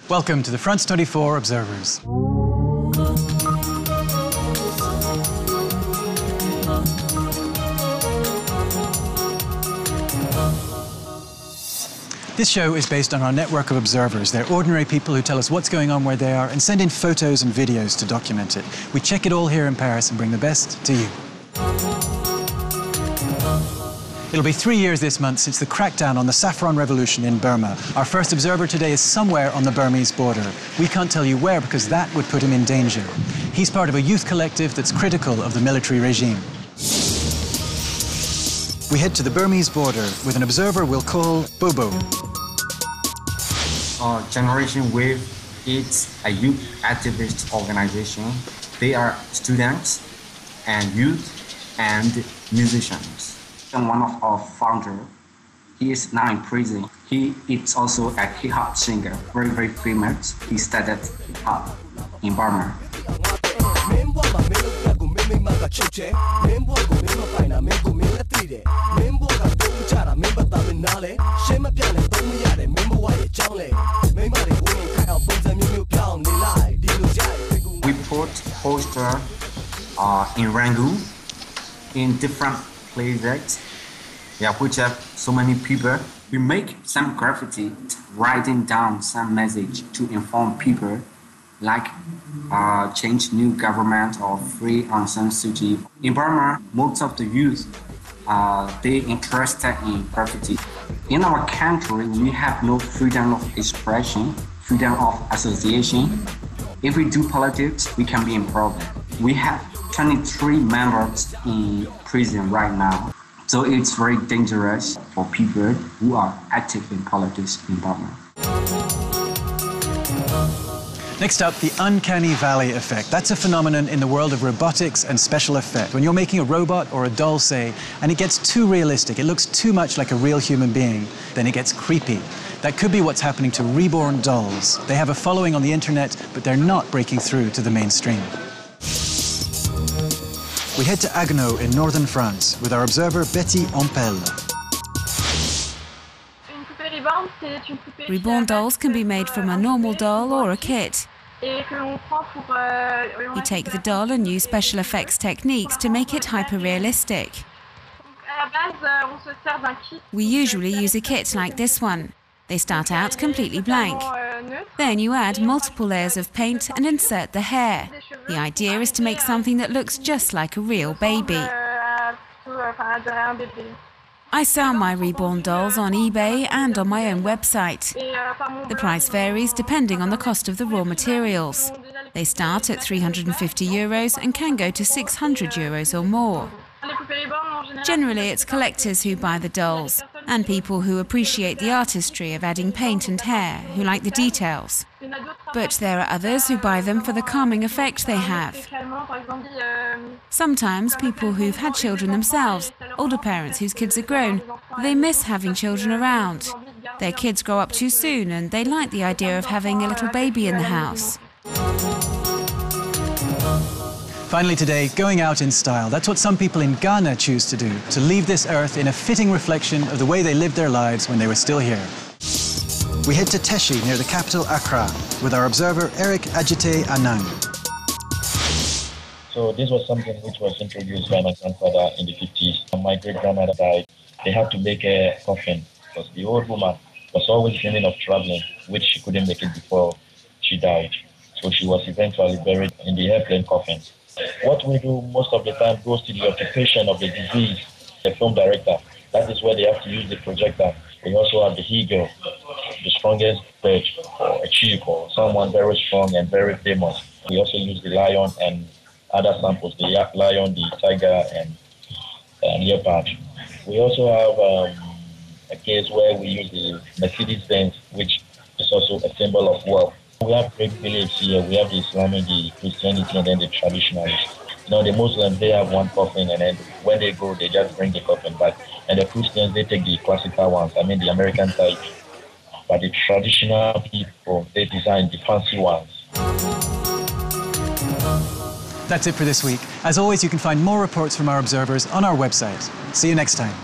Welcome to the France 24 Observers. This show is based on our network of observers. They're ordinary people who tell us what's going on where they are and send in photos and videos to document it. We check it all here in Paris and bring the best to you. It'll be 3 years this month since the crackdown on the Saffron revolution in Burma. Our first observer today is somewhere on the Burmese border. We can't tell you where because that would put him in danger. He's part of a youth collective that's critical of the military regime. We head to the Burmese border with an observer we'll call BoBo. Generation Wave is a youth activist organization. They are students and youth and musicians. And one of our founders, he is now in prison. He is also a hip-hop singer, very, very famous. He studied hip-hop in Burma. We put posters in Rangoon, in different places, which have so many people. We make some graffiti, writing down some message to inform people, like change new government or free Aung San Suu Kyi. In Burma, most of the youth, they interested in graffiti. In our country, we have no freedom of expression, freedom of association. If we do politics, we can be in problem. We have 23 members in prison right now. So it's very dangerous for people who are active in politics in Burma. Next up, the uncanny valley effect. That's a phenomenon in the world of robotics and special effect. When you're making a robot or a doll, say, and it gets too realistic, it looks too much like a real human being, then it gets creepy. That could be what's happening to Reborn dolls. They have a following on the internet, but they're not breaking through to the mainstream. We head to Hagenau in northern France with our observer Betty Hampele. Reborn dolls can be made from a normal doll or a kit. You take the doll and use special effects techniques to make it hyper-realistic. We usually use a kit like this one. They start out completely blank. Then you add multiple layers of paint and insert the hair. The idea is to make something that looks just like a real baby. I sell my Reborn dolls on eBay and on my own website. The price varies depending on the cost of the raw materials. They start at €350 and can go to €600 or more. Generally, it's collectors who buy the dolls, and people who appreciate the artistry of adding paint and hair, who like the details. But there are others who buy them for the calming effect they have. Sometimes people who've had children themselves, older parents whose kids are grown, they miss having children around. Their kids grow up too soon and they like the idea of having a little baby in the house. Finally today, going out in style. That's what some people in Ghana choose to do, to leave this earth in a fitting reflection of the way they lived their lives when they were still here. We head to Teshi, near the capital Accra, with our observer Eric Agite Anang. So this was something which was introduced by my grandfather in the 50s. When my great-grandmother died, they had to make a coffin because the old woman was always dreaming of traveling, which she couldn't make it before she died. So she was eventually buried in the airplane coffin. What we do most of the time goes to the occupation of the disease, the film director. That is where they have to use the projector. They also have the eagle, the strongest bird, or a chief, or someone very strong and very famous. We also use the lion and other samples, the lion, the tiger, and leopard. We also have a case where we use the Mercedes-Benz, which is also a symbol of wealth. We have great beliefs here. We have the Islamic, the Christianity, and then the traditionalists. You know, the Muslims, they have one coffin, and then when they go, they just bring the coffin back. And the Christians, they take the classical ones, I mean the American type. But the traditional people, they design the fancy ones. That's it for this week. As always, you can find more reports from our observers on our website. See you next time.